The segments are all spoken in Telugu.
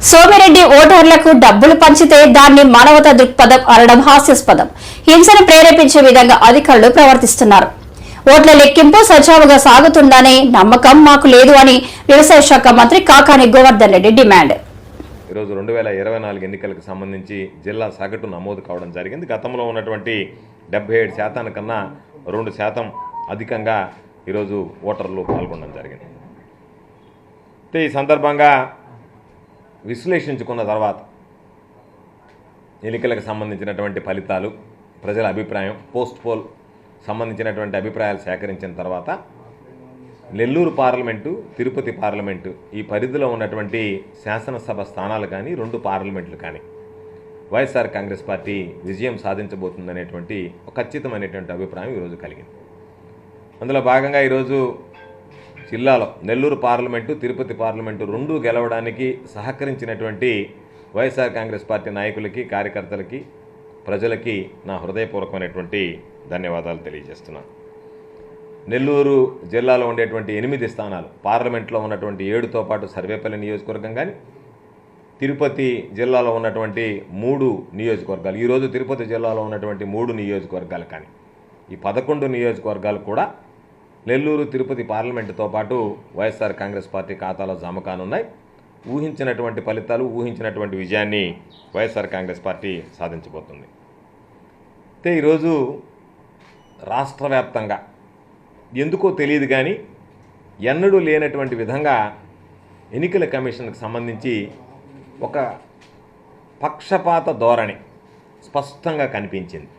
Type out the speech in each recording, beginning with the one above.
సోమిరెడ్డి ఓటర్లకు డబ్బులు పంచితే దాన్ని మానవతా దృక్పథం అనడం హాస్యాస్పదం. హింసను ప్రేరేపించే విధంగా అధికారులు ప్రవర్తిస్తున్నారు. ఓట్ల లెక్కింపు సజావుగా సాగుతుందనే నమ్మకం మాకు లేదు అని వ్యవసాయ శాఖ మంత్రి కాకాని గోవర్ధన్ రెడ్డి డిమాండ్. ఈరోజు 2024 ఎన్నికలకు సంబంధించి జిల్లా సగటు నమోదు కావడం జరిగింది. గతంలో ఉన్నటువంటి 77% కన్నా 2% అధికంగా ఈరోజు ఓటర్లు పాల్గొనడం జరిగింది. ఈ సందర్భంగా విశ్లేషించుకున్న తర్వాత ఎన్నికలకు సంబంధించినటువంటి ఫలితాలు, ప్రజల అభిప్రాయం, పోస్ట్ పోల్ సంబంధించినటువంటి అభిప్రాయాలు సేకరించిన తర్వాత నెల్లూరు పార్లమెంటు, తిరుపతి పార్లమెంటు ఈ పరిధిలో ఉన్నటువంటి శాసనసభ స్థానాలు కానీ 2 పార్లమెంట్లు కానీ వైఎస్ఆర్ కాంగ్రెస్ పార్టీ విజయం సాధించబోతుందనేటువంటి ఒక ఖచ్చితమైనటువంటి అభిప్రాయం ఈరోజు కలిగింది. అందులో భాగంగా ఈరోజు జిల్లాలో నెల్లూరు పార్లమెంటు, తిరుపతి పార్లమెంటు 2 గెలవడానికి సహకరించినటువంటి వైఎస్ఆర్ కాంగ్రెస్ పార్టీ నాయకులకి, కార్యకర్తలకి, ప్రజలకి నా హృదయపూర్వకమైనటువంటి ధన్యవాదాలు తెలియజేస్తున్నాను. నెల్లూరు జిల్లాలో ఉండేటువంటి 8 స్థానాలు, పార్లమెంట్లో ఉన్నటువంటి 7తో పాటు సర్వేపల్లి నియోజకవర్గం కానీ, తిరుపతి జిల్లాలో ఉన్నటువంటి 3 నియోజకవర్గాలు, ఈరోజు తిరుపతి జిల్లాలో ఉన్నటువంటి 3 నియోజకవర్గాలు కానీ, ఈ 11 నియోజకవర్గాలు కూడా నెల్లూరు, తిరుపతి పార్లమెంటుతో పాటు వైఎస్ఆర్ కాంగ్రెస్ పార్టీ ఖాతాలో జమ కానున్నాయి. ఊహించినటువంటి ఫలితాలు, ఊహించినటువంటి విజయాన్ని వైఎస్ఆర్ కాంగ్రెస్ పార్టీ సాధించబోతుంది. అయితే ఈరోజు రాష్ట్ర వ్యాప్తంగా ఎందుకో తెలియదు కానీ ఎన్నడూ లేనటువంటి విధంగా ఎన్నికల కమిషన్కి సంబంధించి ఒక పక్షపాత ధోరణి స్పష్టంగా కనిపించింది.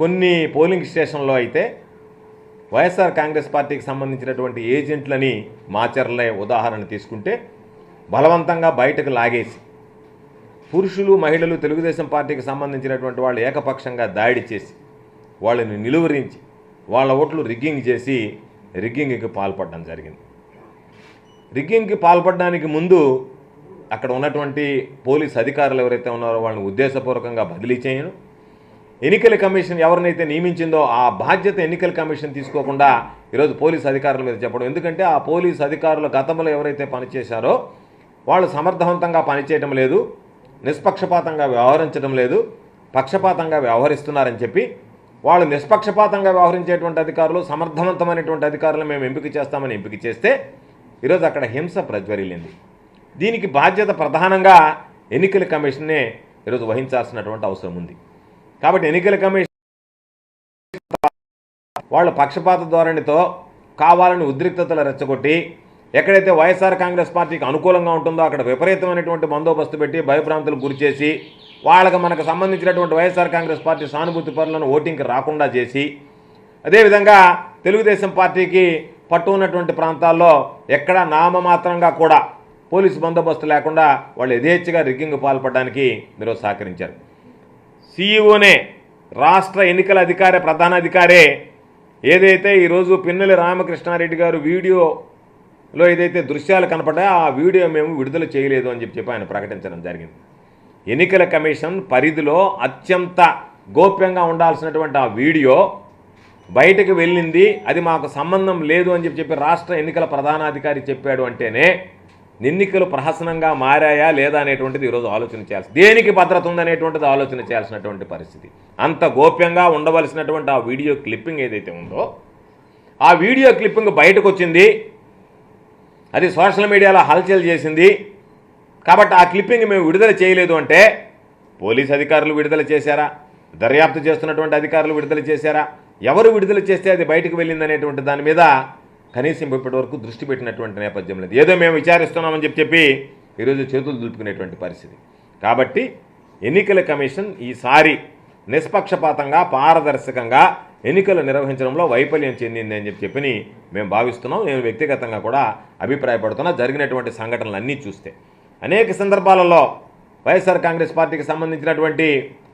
కొన్ని పోలింగ్ స్టేషన్లో అయితే వైఎస్ఆర్ కాంగ్రెస్ పార్టీకి సంబంధించినటువంటి ఏజెంట్లని మాచర్లే ఉదాహరణ తీసుకుంటే బలవంతంగా బయటకు లాగేసి, పురుషులు, మహిళలు, తెలుగుదేశం పార్టీకి సంబంధించినటువంటి వాళ్ళు ఏకపక్షంగా దాడి చేసి, వాళ్ళని నిలువరించి, వాళ్ళ ఓట్లు రిగ్గింగ్ చేసి రిగ్గింగ్కి పాల్పడడం జరిగింది. రిగ్గింగ్కి పాల్పడడానికి ముందు అక్కడ ఉన్నటువంటి పోలీస్ అధికారులు ఎవరైతే ఉన్నారో వాళ్ళని ఉద్దేశపూర్వకంగా బదిలీ చేయను. ఎన్నికల కమిషన్ ఎవరినైతే నియమించిందో ఆ బాధ్యత ఎన్నికల కమిషన్ తీసుకోకుండా ఈరోజు పోలీస్ అధికారుల మీద చెప్పడం. ఎందుకంటే ఆ పోలీస్ అధికారులు గతంలో ఎవరైతే పనిచేశారో వాళ్ళు సమర్థవంతంగా పనిచేయడం లేదు, నిష్పక్షపాతంగా వ్యవహరించడం లేదు, పక్షపాతంగా వ్యవహరిస్తున్నారని చెప్పి వాళ్ళు నిష్పక్షపాతంగా వ్యవహరించేటువంటి అధికారులు, సమర్థవంతమైనటువంటి అధికారులు మేము ఎంపిక చేస్తామని ఎంపిక చేస్తే ఈరోజు అక్కడ హింస ప్రజ్వరిల్లింది. దీనికి బాధ్యత ప్రధానంగా ఎన్నికల కమిషన్నే ఈరోజు వహించాల్సినటువంటి అవసరం ఉంది. కాబట్టి ఎన్నికల కమిషన్ వాళ్ళ పక్షపాత ధోరణితో కావాలని ఉద్రిక్తతలు రెచ్చగొట్టి, ఎక్కడైతే వైఎస్ఆర్ కాంగ్రెస్ పార్టీకి అనుకూలంగా ఉంటుందో అక్కడ విపరీతమైనటువంటి బందోబస్తు పెట్టి భయభ్రాంతులకు గురి చేసి, వాళ్ళకి మనకు సంబంధించినటువంటి వైఎస్ఆర్ కాంగ్రెస్ పార్టీ సానుభూతి పరులను ఓటింగ్కి రాకుండా చేసి, అదేవిధంగా తెలుగుదేశం పార్టీకి పట్టు ఉన్నటువంటి ప్రాంతాల్లో ఎక్కడ నామమాత్రంగా కూడా పోలీసు బందోబస్తు లేకుండా వాళ్ళు యథేచ్ఛగా రిగ్గింగ్ పాల్పడడానికి మీరు సహకరించారు. సీఈఓనే, రాష్ట్ర ఎన్నికల అధికారి, ప్రధాన అధికారే ఏదైతే ఈరోజు పిన్నెల్లి రామకృష్ణారెడ్డి గారు వీడియోలో ఏదైతే దృశ్యాలు కనపడ్డాయో ఆ వీడియో మేము విడుదల చేయలేదు అని చెప్పి ఆయన ప్రకటించడం జరిగింది. ఎన్నికల కమిషన్ పరిధిలో అత్యంత గోప్యంగా ఉండాల్సినటువంటి ఆ వీడియో బయటకు వెళ్ళింది, అది మాకు సంబంధం లేదు అని చెప్పి రాష్ట్ర ఎన్నికల ప్రధానాధికారి చెప్పాడు అంటేనే ఎన్నికలు ప్రహసనంగా మారాయా లేదా అనేటువంటిది ఈరోజు ఆలోచన చేయాల్సి, దేనికి భద్రత ఉందనేటువంటిది ఆలోచన చేయాల్సినటువంటి పరిస్థితి. అంత గోప్యంగా ఉండవలసినటువంటి ఆ వీడియో క్లిప్పింగ్ ఏదైతే ఉందో ఆ వీడియో క్లిప్పింగ్ బయటకు వచ్చింది, అది సోషల్ మీడియాలో హల్చల్ చేసింది. కాబట్టి ఆ క్లిప్పింగ్ మేము విడుదల చేయలేదు అంటే పోలీస్ అధికారులు విడుదల చేశారా, దర్యాప్తు చేస్తున్నటువంటి అధికారులు విడుదల చేశారా, ఎవరు విడుదల చేస్తే అది బయటకు వెళ్ళిందనేటువంటి దాని మీద కనీసం ఇప్పటి వరకు దృష్టి పెట్టినటువంటి నేపథ్యం లేదు. ఏదో మేము విచారిస్తున్నామని చెప్పి ఈరోజు చేతులు దులుపుకునేటువంటి పరిస్థితి. కాబట్టి ఎన్నికల కమిషన్ ఈసారి నిష్పక్షపాతంగా, పారదర్శకంగా ఎన్నికలు నిర్వహించడంలో వైఫల్యం చెందింది అని చెప్పి మేము భావిస్తున్నాం. నేను వ్యక్తిగతంగా కూడా అభిప్రాయపడుతున్నా. జరిగినటువంటి సంఘటనలన్నీ చూస్తే అనేక సందర్భాలలో వైఎస్ఆర్ కాంగ్రెస్ పార్టీకి సంబంధించినటువంటి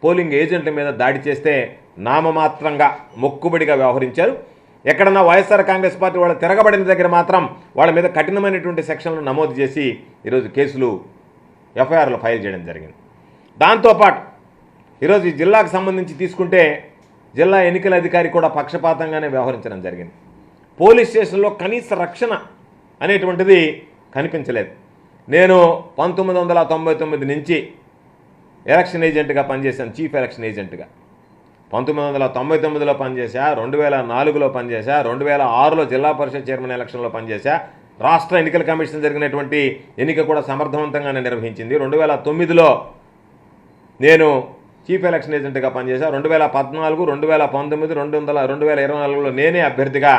పోలింగ్ ఏజెంట్ల మీద దాడి చేస్తే నామమాత్రంగా, మొక్కుబడిగా వ్యవహరించారు. ఎక్కడన్నా వైఎస్ఆర్ కాంగ్రెస్ పార్టీ వాళ్ళు తిరగబడిన దగ్గర మాత్రం వాళ్ళ మీద కఠినమైనటువంటి సెక్షన్లు నమోదు చేసి ఈరోజు కేసులు, ఎఫ్ఐఆర్లు ఫైల్ చేయడం జరిగింది. దాంతోపాటు ఈరోజు ఈ జిల్లాకు సంబంధించి తీసుకుంటే జిల్లా ఎన్నికల అధికారి కూడా పక్షపాతంగానే వ్యవహరించడం జరిగింది. పోలీస్ స్టేషన్లో కనీస రక్షణ అనేటువంటిది కనిపించలేదు. నేను 1999 నుంచి ఎలక్షన్ ఏజెంట్గా పనిచేశాను, చీఫ్ ఎలక్షన్ ఏజెంట్గా. 1999లో పనిచేశా, 2004లో పనిచేశా, 2006లో జిల్లా పరిషత్ చైర్మన్ ఎలక్షన్లో పనిచేశా. రాష్ట్ర ఎన్నికల కమిషన్ జరిగినటువంటి ఎన్నిక కూడా సమర్థవంతంగానే నిర్వహించింది. 2009లో నేను చీఫ్ ఎలక్షన్ ఏజెంట్గా పనిచేశా. 2014, 2019, 2024లో నేనే అభ్యర్థిగా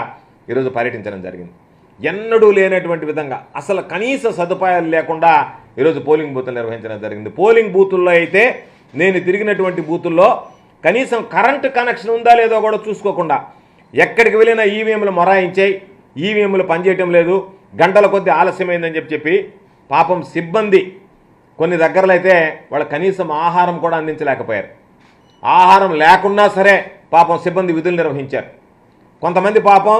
ఈరోజు పర్యటించడం జరిగింది. ఎన్నడూ లేనటువంటి విధంగా అసలు కనీస సదుపాయాలు లేకుండా ఈరోజు పోలింగ్ బూతులు నిర్వహించడం జరిగింది. పోలింగ్ బూతుల్లో అయితే నేను తిరిగినటువంటి బూతుల్లో కనీసం కరెంటు కనెక్షన్ ఉందా లేదో కూడా చూసుకోకుండా ఎక్కడికి వెళ్ళినా ఈవీఎంలు మొరాయించాయి, ఈవీఎంలు పనిచేయటం లేదు, గంటల కొద్దీ ఆలస్యమైందని చెప్పి పాపం సిబ్బంది కొన్ని దగ్గరలో అయితే వాళ్ళు కనీసం ఆహారం కూడా అందించలేకపోయారు. ఆహారం లేకున్నా సరే పాపం సిబ్బంది విధులు నిర్వహించారు. కొంతమంది పాపం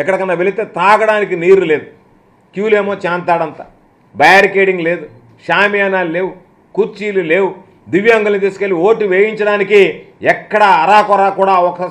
ఎక్కడికన్నా వెళితే తాగడానికి నీరు లేదు, క్యూలేమో చాంతాడంతా, బ్యారికేడింగ్ లేదు, షామియానాలు లేవు, కుర్చీలు లేవు, దివ్యాంగులను తీసుకెళ్లి ఓటు వేయించడానికి ఎక్కడ అరాకొరా కూడా ఒకసారి